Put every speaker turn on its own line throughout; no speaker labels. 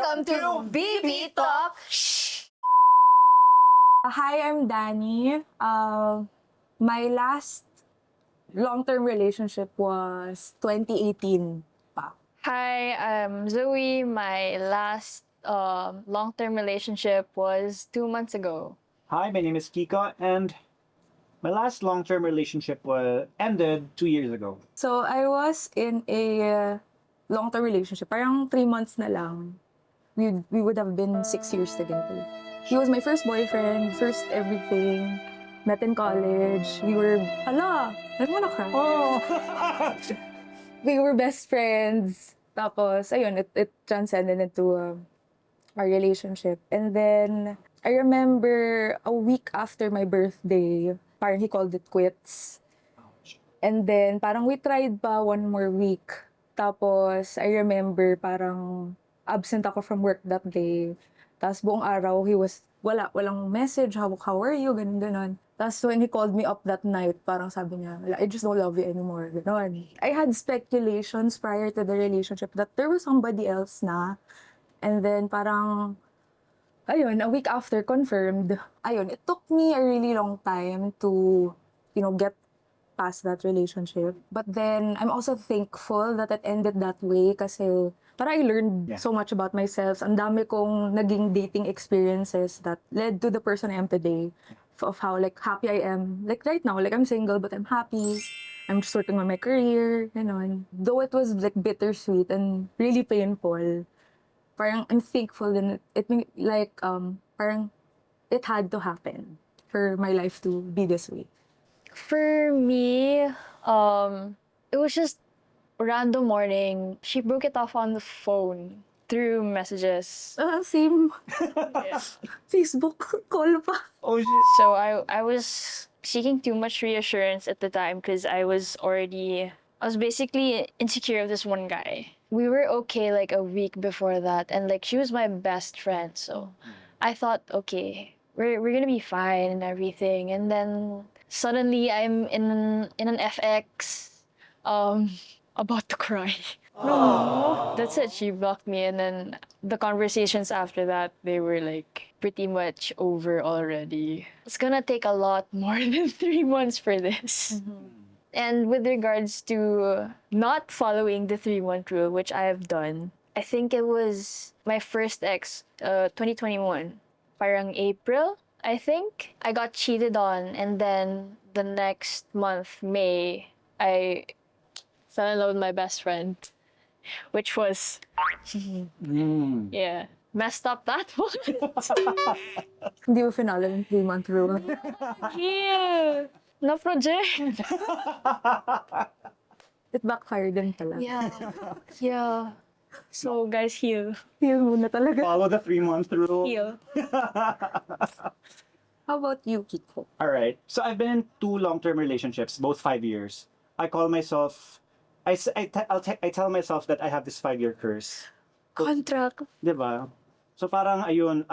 Welcome to BP Talksh.
Hi, I'm Danny. My last long-term relationship was 2018 pa.
Hi, I'm Zoe. My last long-term relationship was 2 months ago.
Hi, my name is Kika, and my last long-term relationship ended 2 years ago.
So, I was in a long-term relationship. Parang 3 months na lang. We would have been 6 years together. He was my first boyfriend, first everything. Met in college. We were, I don't wanna cry.
Oh!
We were best friends. Tapos, ayun, it transcended into our relationship. And then, I remember a week after my birthday, parang he called it quits. And then, parang we tried pa one more week. Tapos, I remember parang absent ako from work that day. Tapos, buong araw, walang message, how are you, ganun. Tapos, when he called me up that night, parang sabi niya, I just don't love you anymore, ganun. I had speculations prior to the relationship that there was somebody else na. And then, parang, ayun, a week after, confirmed. Ayun, it took me a really long time to, get past that relationship. But then, I'm also thankful that it ended that way kasi parang I learned so much about myself. Ang dami kong naging dating experiences that led to the person I am today. Of how, happy I am. Right now, I'm single, but I'm happy. I'm just working on my career, ganon. Though it was, bittersweet and really painful, parang I'm thankful and parang it had to happen for my life to be this way.
For me, it was just a random morning. She broke it off on the phone through messages.
Same.
Yeah.
Facebook call pa.
Oh, shit.
So I was seeking too much reassurance at the time because I was basically insecure of this one guy. We were okay like a week before that, and she was my best friend, so I thought, okay, we're gonna be fine and everything. And then suddenly I'm in an FX, about to cry. No, that's it. She blocked me, and then the conversations after that, they were pretty much over already. It's gonna take a lot more than 3 months for this. And with regards to not following the 3-month rule, which I have done, I think it was my first ex, 2021, parang April, I think. I got cheated on, and then the next month, May, I fell in love with my best friend, which was, yeah, messed up that one.
Hindi mo finalo yung 3-month rule.
Yeah, no project.
It backfired din pala.
Yeah, yeah. So guys, heal.
Feel muna talaga.
Follow the 3-month rule.
Heal.
How about you, Kiko?
All right. So I've been in 2 long-term relationships, both 5 years. I call myself, I tell myself that I have this 5-year curse.
Contract.
Diba? So parang ayun,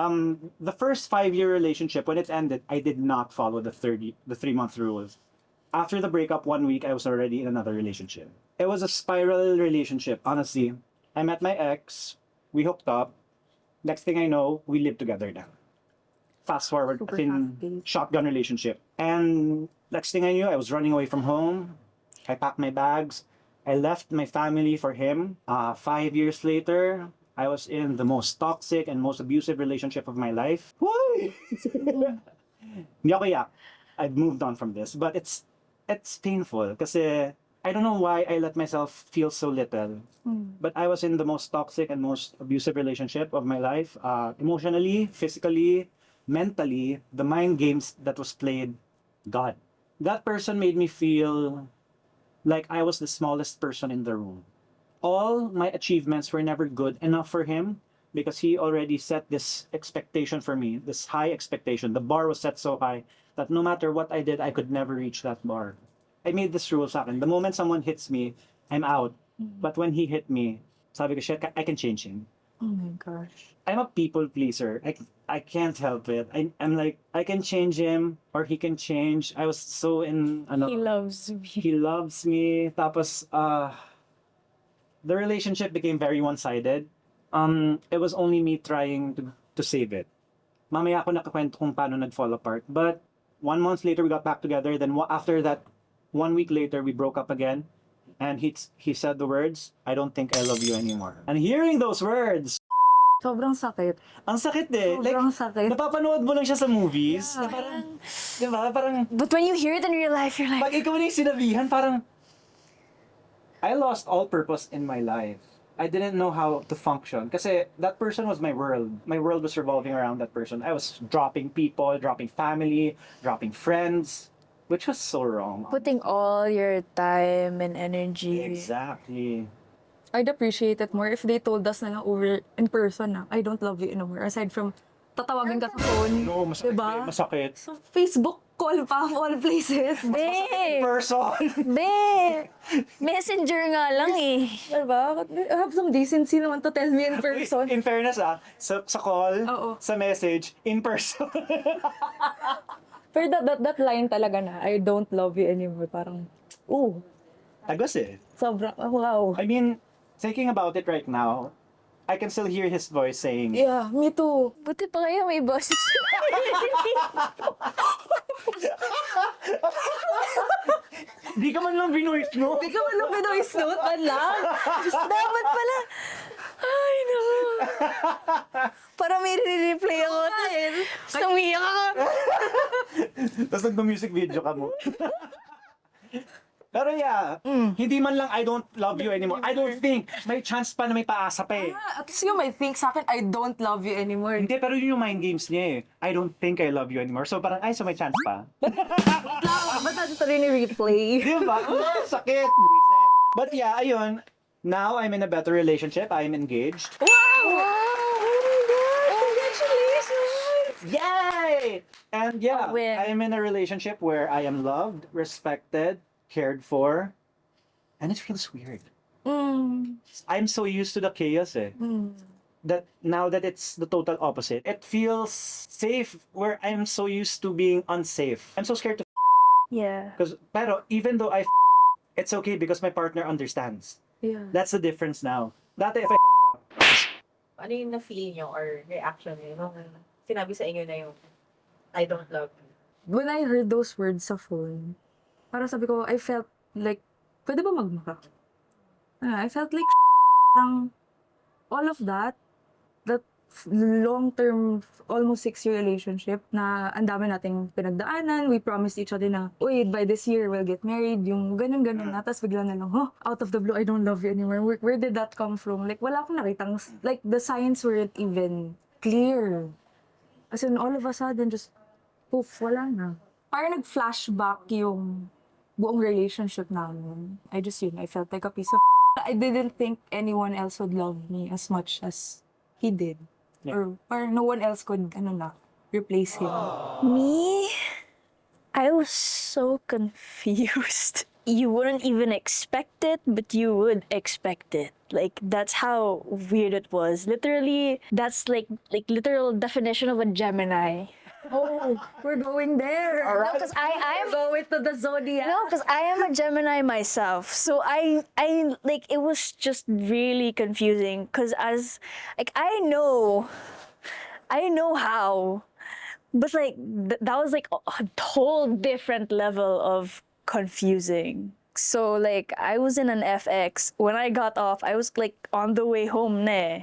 the first 5-year relationship, when it ended, I did not follow the 3-month rules. After the breakup, 1 week, I was already in another relationship. It was a spiral relationship, honestly. I met my ex, we hooked up. Next thing I know, we live together now. Fast forward,
Super
as in
fast-paced.
shotgun relationship. And next thing I knew, I was running away from home. I packed my bags. I left my family for him. 5 years later, I was in the most toxic and most abusive relationship of my life. Why? Hindi ako iyak. I've moved on from this, but it's painful kasi I don't know why I let myself feel so little. But I was in the most toxic and most abusive relationship of my life. Emotionally, physically, mentally, the mind games that was played, God. That person made me feel like I was the smallest person in the room. All my achievements were never good enough for him because he already set this expectation for me, this high expectation. The bar was set so high that no matter what I did, I could never reach that bar. I made this rule sa akin. The moment someone hits me, I'm out. But when he hit me, sabi ko, shit, I can change him.
Oh my gosh.
I'm a people pleaser. I can't help it. I'm like, I can change him or he can change. I was so in,
He loves me.
he loves me. Tapos, the relationship became very one-sided. it was only me trying to save it. Mamaya ako nakakwento kung paano nag-fall apart. But 1 month later, we got back together. Then after that, 1 week later, we broke up again. And he said the words, "I don't think I love you anymore." And hearing those words,
Sobrang sakit.
ang sakit eh.
Sobrang sakit.
Napapanood mo lang siya sa movies. Na parang, di ba? Parang,
But when you hear it in real life, you're like,
pag ikaw na yung sinabihan, parang, I lost all purpose in my life. I didn't know how to function. Kasi that person was my world. My world was revolving around that person. I was dropping people, dropping family, dropping friends, which was so wrong.
putting all your time and energy.
Exactly.
I'd appreciate it more if they told us na lang over in person na, I don't love you anymore. Aside from tatawagin ka sa phone.
No, masakit.
Diba?
Masakit.
So, Facebook call pa of all places.
Be!
Person.
Be! Messenger nga lang eh.
Diba? Have some decency naman to tell me in person.
In fairness sa call,
Oo.
sa message, in person.
Pero that line talaga na, I don't love you anymore. Parang, ooh,
Tagos eh.
sobrang, wow.
I mean, thinking about it right now, I can still hear his voice saying,
Yeah, me too.
Buti pa kaya may boses.
di ka man lang binoise mo.
Di ka man lang binoise note, man lang.
Dapat pala. Ay, naku. Para may re-replay ako. Tapos umiyak ako.
Tapos nag-music video ka mo. Pero yeah, hindi man lang I don't love you anymore. I don't think may chance pa na may paasa pa eh.
At least you might think sa akin, I don't love you anymore.
Hindi, pero yun yung mind games niya eh. I don't think I love you anymore. So parang, ay, so may chance pa.
Ba't natin ito rin i-replay?
Di ba? Sakit. But yeah, ayun. Now I'm in a better relationship. I'm engaged.
Wow! Oh my God! Congratulations!
Yay! And yeah,
A win.
I'm in a relationship where I am loved, respected, cared for, and it feels weird. I'm so used to the chaos eh. That now that it's the total opposite, it feels safe where I'm so used to being unsafe. I'm so scared to
Yeah.
pero even though it's okay because my partner understands.
Yeah.
That's the difference now. Dati if I
Ano yung na-feel nyo or reaction nyo nung sinabi sa inyo na yung I don't love you?
When I heard those words sa phone, parang sabi ko, I felt like, pwede ba magmaka? I felt like parang all of that long-term, almost 6-year relationship na ang dami nating pinagdaanan. We promised each other na, wait, by this year, we'll get married. Yung ganun-ganun na. Tapos bigla na lang, out of the blue, I don't love you anymore. Where did that come from? Like, wala akong nakitang, like, the signs weren't even clear. As in, all of a sudden, just, poof, wala na. Parang nag-flashback yung buong relationship namin. I felt like a piece of I didn't think anyone else would love me as much as he did.
Yeah.
Or no one else could, replace him.
Me? I was so confused. You wouldn't even expect it, but you would expect it. Like, that's how weird it was. Literally, that's like literal definition of a Gemini.
Oh, we're going there.
No, because I'm
going to the zodiac.
No, because I am a Gemini myself. So I like it was just really confusing. Because I know how, but like that was like a whole different level of confusing. So like I was in an FX. When I got off, I was like on the way home, and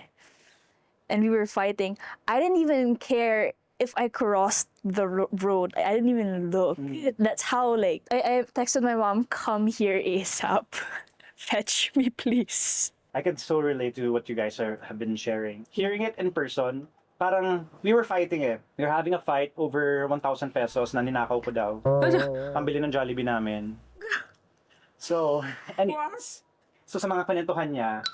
we were fighting. I didn't even care if I crossed the road. I didn't even look. That's how like I texted my mom, come here ASAP. Fetch me, please.
I can so relate to what you guys have been sharing. Hearing it in person, parang we were fighting eh. We were having a fight over 1,000 pesos na ninakaw ko daw. Pambili ng Jollibee namin. So, anyways. So sa mga panentuhan niya.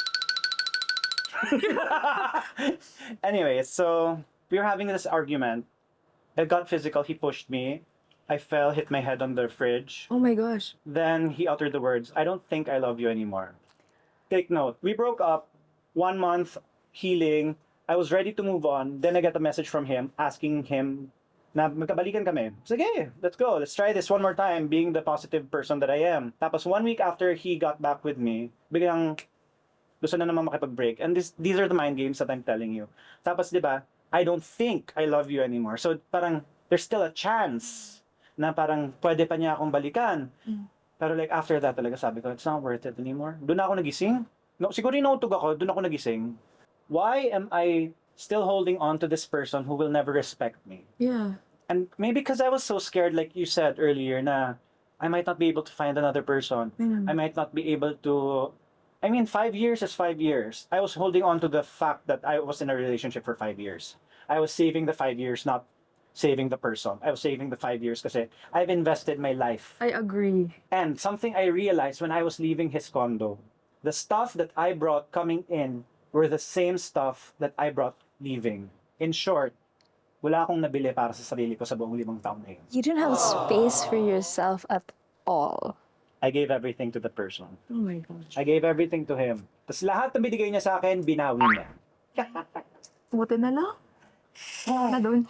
Anyways, so we were having this argument. It got physical. He pushed me. I fell, hit my head on the fridge.
Oh my gosh.
Then he uttered the words, I don't think I love you anymore. Take note. We broke up. 1 month healing. I was ready to move on. Then I got a message from him asking him na magkabalikan kami. Sige, let's go. Let's try this one more time, being the positive person that I am. Tapos 1 week after he got back with me, biglang Gusto na naman makipag-break. And these are the mind games that I'm telling you. Tapos, di ba, I don't think I love you anymore. So, parang, there's still a chance na parang pwede pa niya akong balikan. Pero like, after that talaga sabi ko, it's not worth it anymore. Doon ako nagising. No, siguro inautog ako, doon ako nagising. Why am I still holding on to this person who will never respect me?
Yeah.
And maybe because I was so scared, like you said earlier, na I might not be able to find another person. I might not be able to... I mean, 5 years is 5 years. I was holding on to the fact that I was in a relationship for 5 years. I was saving the 5 years, not saving the person. I was saving the 5 years kasi I've invested my life.
I agree.
And something I realized when I was leaving his condo, the stuff that I brought coming in were the same stuff that I brought leaving. In short, wala akong nabili para sa sarili ko sa buong 5 taon na yun.
You didn't have space for yourself at all.
I gave everything to the person.
Oh my gosh.
I gave everything to him. Tapos lahat na binigay niya sa akin, binawi niya.
Buti na lang. Na doon.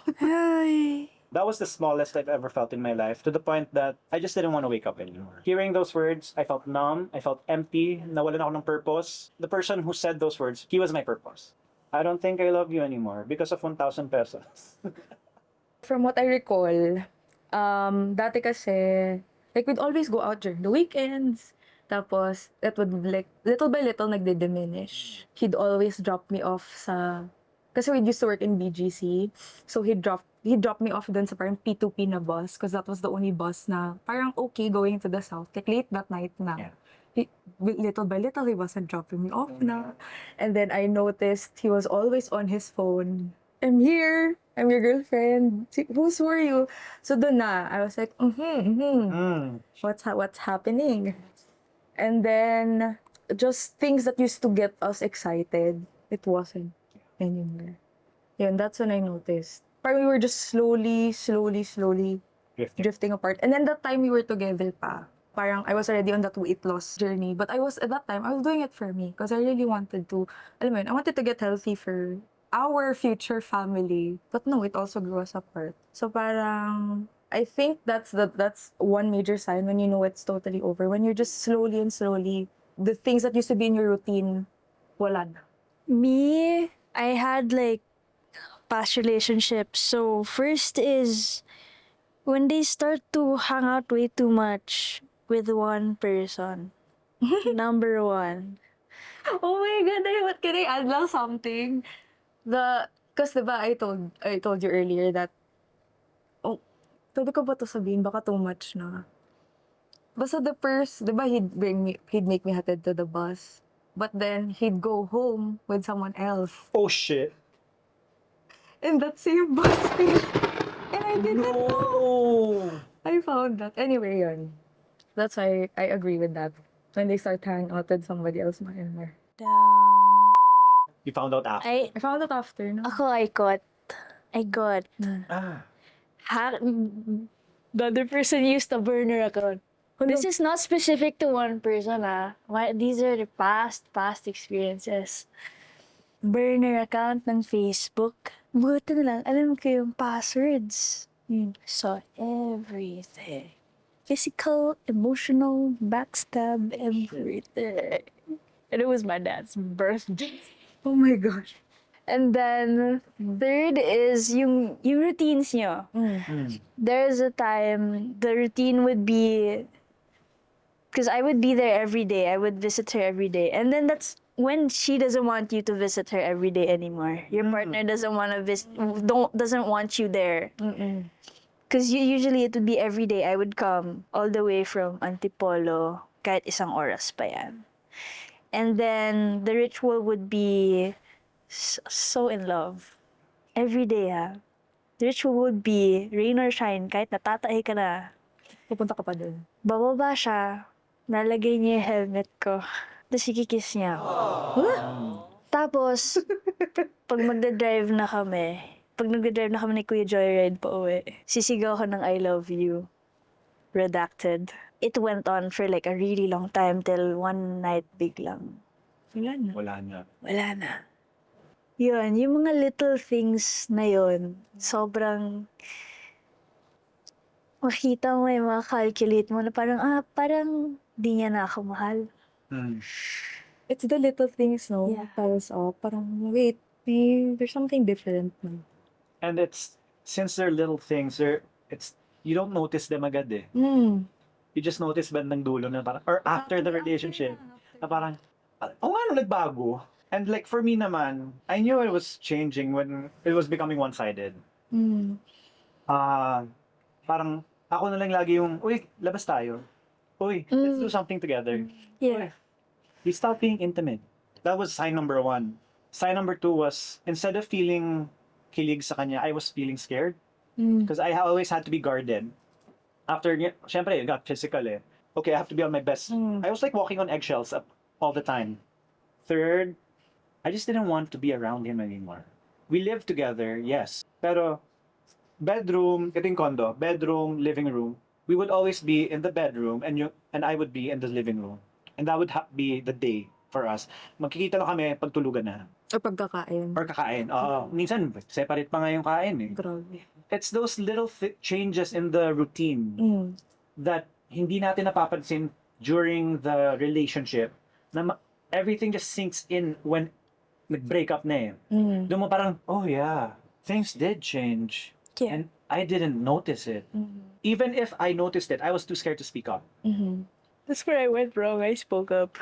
That was the smallest I've ever felt in my life, to the point that I just didn't want to wake up anymore. Hearing those words, I felt numb, I felt empty, nawalan ako ng purpose. The person who said those words, he was my purpose. I don't think I love you anymore because of 1,000 pesos.
From what I recall, dati kasi, like, we'd always go out during the weekends. Tapos, that would, like, little by little, nagdi-diminish. He'd always drop me off sa... Kasi we used to work in BGC. So, he'd drop me off dun sa parang P2P na bus. Because that was the only bus na parang okay going to the south. Like, late that night na.
Yeah.
Little by little, he wasn't dropping me off na. And then, I noticed he was always on his phone. I'm here. I'm your girlfriend. Who are you? So dun na, I was like, what's happening? And then, just things that used to get us excited, it wasn't anymore. Yun, that's when I noticed. Parang we were just slowly drifting apart. And then that time we were together pa. Parang I was already on that weight loss journey. But at that time, I was doing it for me. Because I really wanted to, alam mo yun, I wanted to get healthy for our future family. But no, it also grew us apart. So parang, I think that's one major sign when you know it's totally over. When you're just slowly, the things that used to be in your routine, wala na.
Me, I had like past relationships. So first is when they start to hang out way too much with one person. Number one.
Oh my God, what can I add lang something? Because diba, I told you earlier that, oh, pwede ko ba to sabihin? Baka too much na. Basta the first, diba, he'd make me hatid to the bus. But then, he'd go home with someone else.
Oh shit.
In that same bus station. And I didn't know. I found that. Anyway, yun. That's why I agree with that. When they start hanging out with somebody else, more.
You found out after.
I
I found out after, no?
I got.
Ah.
The other person used a burner account. This is not specific to one person, ah. These are the past experiences. Burner account ng Facebook. Buti na lang, alam ko yung passwords. Saw everything. Physical, emotional, backstab, everything. And it was my dad's birthday.
Oh my gosh.
And then, third is yung routines nyo. There's a time, the routine would be, because I would be there every day. I would visit her every day. And then that's when she doesn't want you to visit her every day anymore. Your partner doesn't want to doesn't want you there. Because usually it would be every day. I would come all the way from Antipolo, kahit isang oras pa yan. And then the ritual would be so in love. Every day, ha. The ritual would be rain or shine, kahit natatahi ka na.
Pupunta ka pa dun.
Bababa siya, nalagay niya yung helmet ko, tapos ikikiss niya ako. Tapos, pag nagdadrive na kami ni Kuya Joyride pa uwi, sisigaw ko ng I love you. Redacted. It went on for like a really long time till one night biglang.
Wala na.
Wala na. Yun, yung mga little things na yun, sobrang makita mo calculate mo na parang di niya na ako mahal.
It's the little things, no?
Yeah.
Piles up. Parang, wait, there's something different. No?
And it's, since they're little things, it's, you don't notice them agad eh.
Mm.
You just notice bandang dulo na parang, or after the relationship, na parang, oh nga, no, nagbago. And like for me naman, I knew it was changing when it was becoming one-sided.
Mm.
Parang, ako na lang lagi yung, uy, labas tayo. Uy, let's do something together.
Yeah.
We stopped being intimate. That was sign number 1. Sign number 2 was, instead of feeling kilig sa kanya, I was feeling scared.
Mm.
Because I always had to be guarded. After, syempre, it got physical eh. Okay, I have to be on my best. I was like walking on eggshells all the time. Third, I just didn't want to be around him anymore. We lived together, yes. Pero, bedroom, ito yung condo, bedroom, living room, we would always be in the bedroom and I would be in the living room. And that would be the day for us. Magkikita lang kami pag tulugan na.
Or pagkakain.
Or kakain. Oo. Minsan, separate pa nga yung kain eh.
Grabe.
It's those little changes in the routine
Mm.
that hindi natin napapansin during the relationship na everything just sinks in when nag-break up na eh.
Mm.
Doon mo parang, oh yeah, things did change.
Yeah.
And I didn't notice it. Even if I noticed it, I was too scared to speak up.
Mm-hmm.
That's where I went wrong. I spoke up.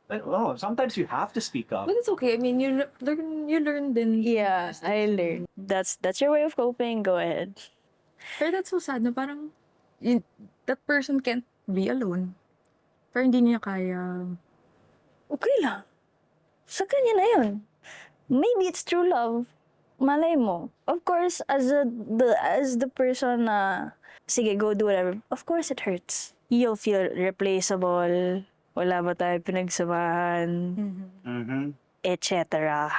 But, oh, sometimes you have to speak up.
But it's okay. I mean, you learn din.
Yeah, I learned. That's your way of coping. Go ahead.
Pero that's so sad na parang that person can't be alone. Pero hindi niya kaya.
Okay lang. Sa kanya na yun. Maybe it's true love. Malay mo. Of course, as the person na, sige, go do whatever. Of course, it hurts. You'll feel replaceable. Wala ba tayo pinagsamahan?
Mm-hmm.
Etc.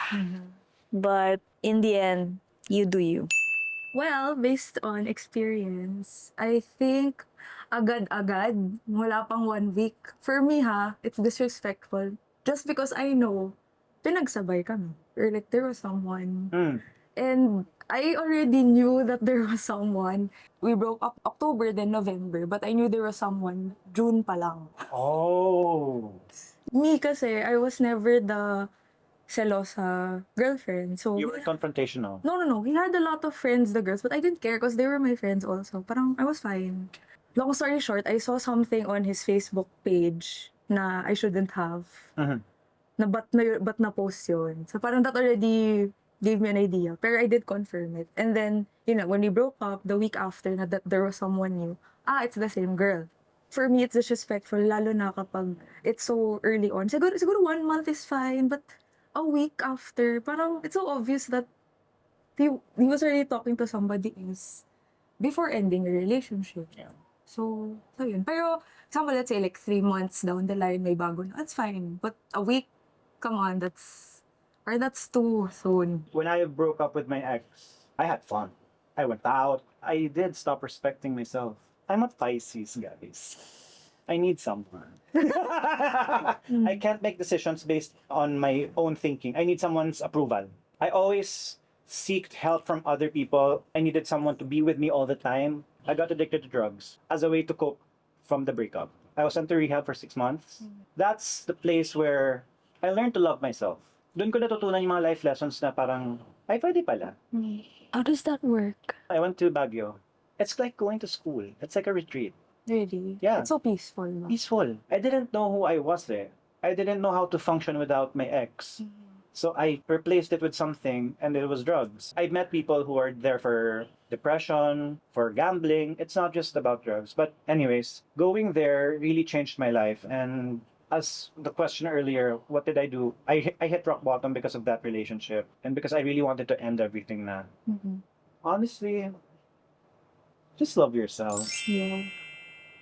But in the end, you do you.
Well, based on experience, I think agad-agad, wala pang 1 week. For me it's disrespectful. Just because I know, pinagsabay kami. Or like, there was someone. And I already knew that there was someone. We broke up October, then November. But I knew there was someone June pa lang.
Oh.
Me kasi, I was never the selosa girlfriend. So,
You were confrontational.
No. He had a lot of friends, the girls, but I didn't care because they were my friends also. Parang, I was fine. Long story short, I saw something on his Facebook page na I shouldn't have.
Mhm.
Na ba't na post yun. So parang that already gave me an idea. Pero I did confirm it. And then, when we broke up, the week after that there was someone new, it's the same girl. For me, it's disrespectful, lalo na kapag it's so early on. Siguro 1 month is fine, but a week after, parang it's so obvious that he was already talking to somebody else before ending the relationship.
Yeah.
So yun. Pero, example, let's say like 3 months down the line, may bago na, that's fine. But a week, come on, that's too soon.
When I broke up with my ex, I had fun. I went out. I did stop respecting myself. I'm a Pisces, guys. I need someone. I can't make decisions based on my own thinking. I need someone's approval. I always seeked help from other people. I needed someone to be with me all the time. I got addicted to drugs as a way to cope from the breakup. I was sent to rehab for 6 months. That's the place where I learned to love myself. Doon ko natutunan yung mga life lessons na parang, ay, pwede pala.
How does that work?
I went to Baguio. It's like going to school. It's like a retreat.
Really?
Yeah.
It's so peaceful. No?
Peaceful. I didn't know who I was there. I didn't know how to function without my ex. So I replaced it with something, and it was drugs. I met people who are there for depression, for gambling. It's not just about drugs. But anyways, going there really changed my life. And as the question earlier, what did I do? I hit rock bottom because of that relationship. And because I really wanted to end everything na. Honestly, just love yourself.
Yeah.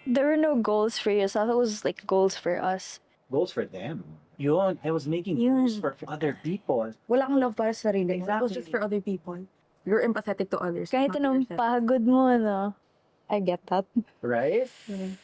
There were no goals for yourself. It was like goals for us.
Goals for them. Yun, I was making
Yun.
goals for other people.
Wala kang love para sa sarili mo. It was
Exactly.
just for other people. You're empathetic to others.
Kahit
not
anong
yourself.
pagod mo, no?
I get that.
Right?
Yeah.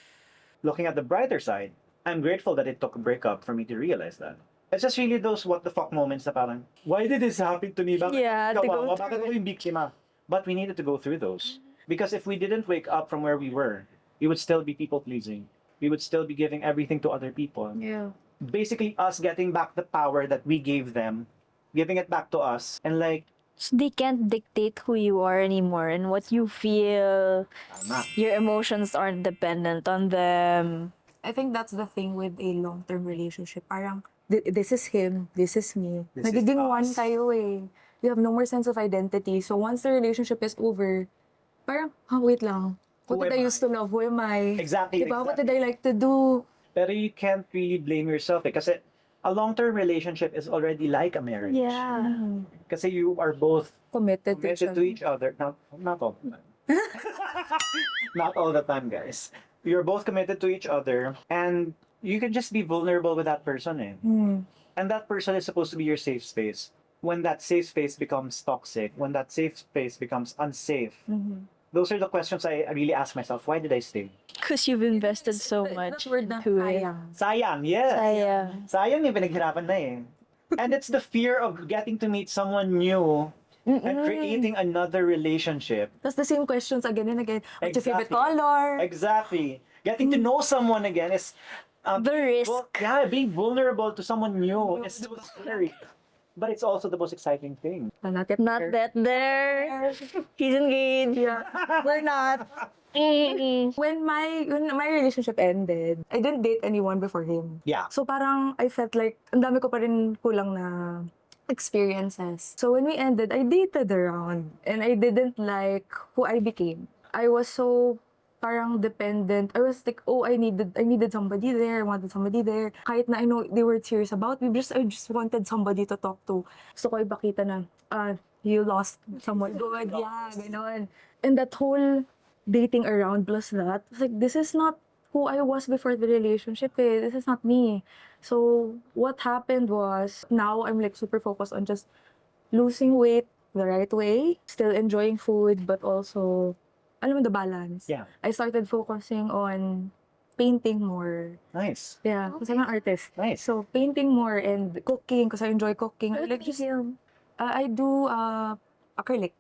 Looking at the brighter side, I'm grateful that it took a breakup for me to realize that. It's just really those what the fuck moments na parang, why did this happen to me? Bakit
Yeah, to go
kawawa? Bakit ako yung biktima? But we needed to go through those. Because if we didn't wake up from where we were, we would still be people pleasing. We would still be giving everything to other people.
Yeah.
basically us getting back the power that we gave them, giving it back to us, and like,
So they can't dictate who you are anymore and what you feel.
tama.
Your emotions aren't dependent on them.
I think that's the thing with a long-term relationship. Parang, this is him, this is me.
This is
Nagiging one
us.
kayo eh. You have no more sense of identity. So once the relationship is over, parang, wait lang. What
Who
did
am
I used to love? Who am I?
Exactly,
Diba? What
exactly.
did I like to do?
Pero you can't really blame yourself eh, kasi a long-term relationship is already like a marriage.
Yeah.
Kasi you are both
Committed
committed to each other. Not all the time. Not all the time, guys. You're both committed to each other, and you can just be vulnerable with that person eh. And that person is supposed to be your safe space. When that safe space becomes toxic, when that safe space becomes unsafe, those are the questions I really ask myself. Why did I stay?
Because you've invested so much
That word na
into it.
sayang.
Sayang, yes.
Sayang.
Sayang yung pinaghirapan na eh. And it's the fear of getting to meet someone new and creating another relationship.
That's the same questions again and again. What's your favorite
Exactly.
color?
Exactly. Getting to know someone again is
The risk.
being vulnerable to someone new is so scary. But it's also the most exciting thing.
Not yet
Not
there.
that there. He's engaged.
Yeah. We're not.
Mm-mm.
When my relationship ended, I didn't date anyone before him.
Yeah.
So parang I felt like ang dami ko pa rin kulang na experiences. So when we ended, I dated around and I didn't like who I became. I was so parang dependent. I was like, oh, I needed somebody there. I wanted somebody there. Kahit na I know they were serious about me, I just wanted somebody to talk to. Gusto ko ipakita na, you lost someone good. Yeah, ganon. And that whole dating around plus that, I was like, this is not who I was before the relationship eh. This is not me. So what happened was, now I'm like super focused on just losing weight the right way, still enjoying food, but also, alam mo, the balance.
Yeah.
I started focusing on painting more.
Nice.
Yeah, kasi I'm an artist.
Nice.
So painting more and cooking, because I enjoy cooking. I like just, I do acrylic.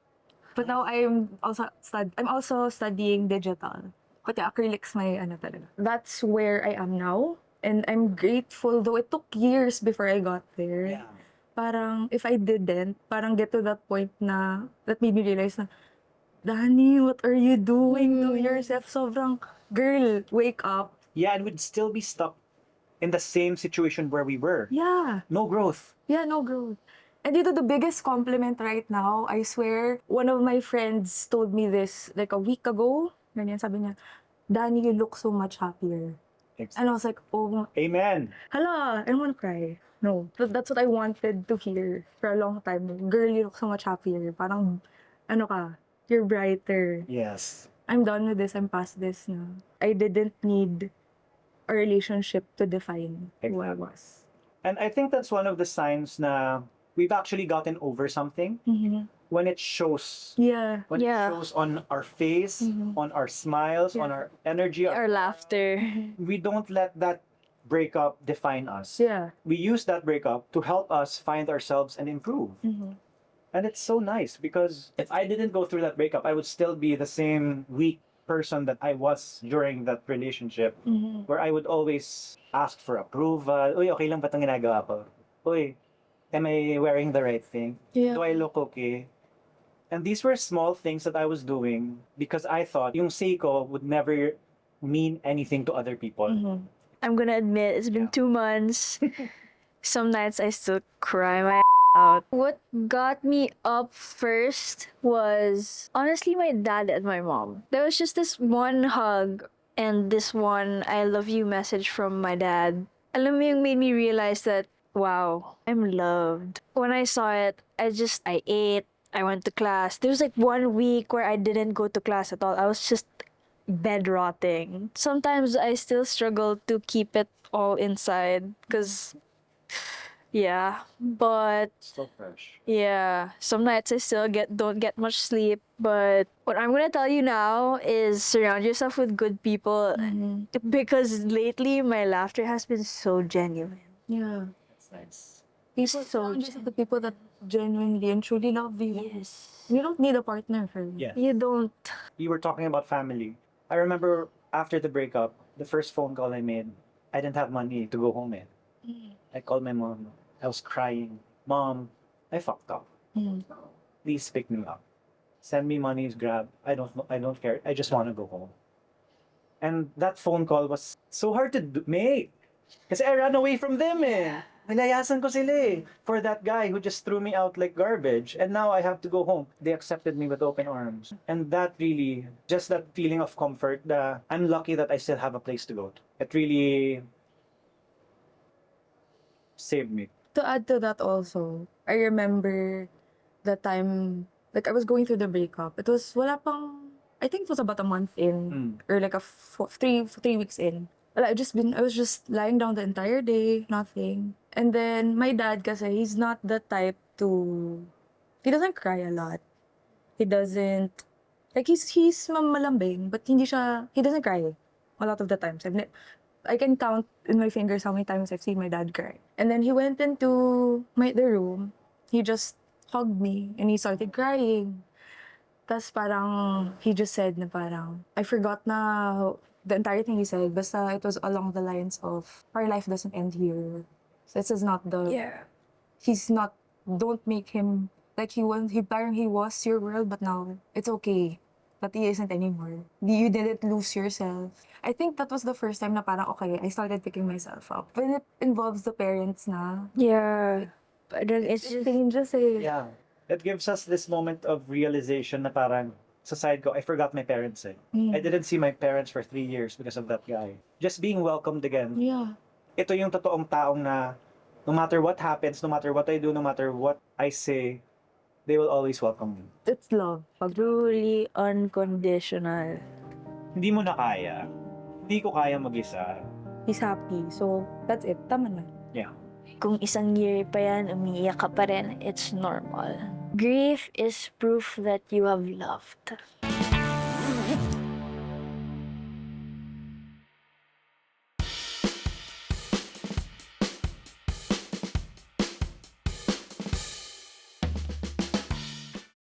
But now I'm also studying digital. But yeah, acrylics my ano talaga. That's where I am now. And I'm grateful, though it took years before I got there.
Yeah.
Parang, if I didn't, parang get to that point na, that made me realize na, Dani, what are you doing to yourself? Sobrang, girl, wake up.
Yeah, and we'd still be stuck in the same situation where we were.
Yeah.
No growth.
Yeah, no growth. And dito, the biggest compliment right now, I swear, one of my friends told me this like a week ago. Ganyan, sabi niya, Dani, you look so much happier. And I was like, oh,
Amen.
hala, I don't want to cry. No, but that's what I wanted to hear for a long time. Girl, you look so much happier. Parang, ano ka, you're brighter.
Yes.
I'm done with this. I'm past this now. I didn't need a relationship to define who I
Exactly.
was.
And I think that's one of the signs na we've actually gotten over something when it shows.
Yeah.
When
Yeah.
it shows on our face, on our smiles, on our energy.
Or laughter.
We don't let that breakup define us.
Yeah.
We use that breakup to help us find ourselves and improve. And it's so nice because if I didn't go through that breakup, I would still be the same weak person that I was during that relationship, where I would always ask for approval. Uy, okay lang ba itong ginagawa ko? Uy, am I wearing the right thing?
Yeah.
Do I look okay? And these were small things that I was doing because I thought yung say ko would never mean anything to other people.
I'm gonna admit, it's been 2 months. Some nights I still cry my out. What got me up first was honestly my dad and my mom. There was just this one hug and this one I love you message from my dad. Alam mo yung made me realize that, wow, I'm loved. When I saw it, I ate, I went to class. There was like 1 week where I didn't go to class at all. I was just bed rotting. Sometimes I still struggle to keep it all inside because, yeah, but
So fresh.
yeah, some nights I still don't get much sleep. But what I'm gonna tell you now is surround yourself with good people because lately my laughter has been so genuine.
Yeah.
That's nice.
People surround yourself with people that genuinely and truly love you.
Yes.
You don't need a partner for you.
Yeah.
You don't.
You were talking about family. I remember after the breakup, the first phone call I made, I didn't have money to go home in. I called my mom. I was crying. Mom, I fucked up.
Mm.
Please pick me up. Send me money, Grab. I don't care. I just want to go home. And that phone call was so hard to make. Kasi I ran away from them eh. Nilayasan ko sila eh. For that guy who just threw me out like garbage. And now I have to go home. They accepted me with open arms. And that really, just that feeling of comfort, I'm lucky that I still have a place to go to. It really saved me.
To add to that also, I remember the time, like I was going through the breakup. It was wala pang, I think it was about a month in, or like 3 weeks in. Well, I was just lying down the entire day, nothing. And then my dad kasi, he's not the type to, he doesn't cry a lot. He doesn't, like he's malambing, but he doesn't cry a lot of the times. I can count in my fingers how many times I've seen my dad cry. And then he went into the room. He just hugged me and he started crying. Tas parang he just said na parang I forgot na the entire thing he said. Basta it was along the lines of our life doesn't end here. So this is not the he's not, don't make him like he was your world, but now it's okay. But he isn't anymore. You didn't lose yourself. I think that was the first time na parang, okay, I started picking myself up. When it involves the parents na,
Yeah. Parang it's
it
just,
changes eh.
Yeah. It gives us this moment of realization na parang sa side ko, I forgot my parents eh. I didn't see my parents for 3 years because of that guy. Just being welcomed again.
Yeah.
Ito yung totoong taong na no matter what happens, no matter what I do, no matter what I say, they will always welcome me.
It's love.
truly unconditional.
Hindi mo na kaya. Hindi ko kaya mag-isa.
He's happy. So, that's it. Tama na.
Yeah.
Kung isang year pa yan, umiiyak ka pa rin, it's normal. Grief is proof that you have loved.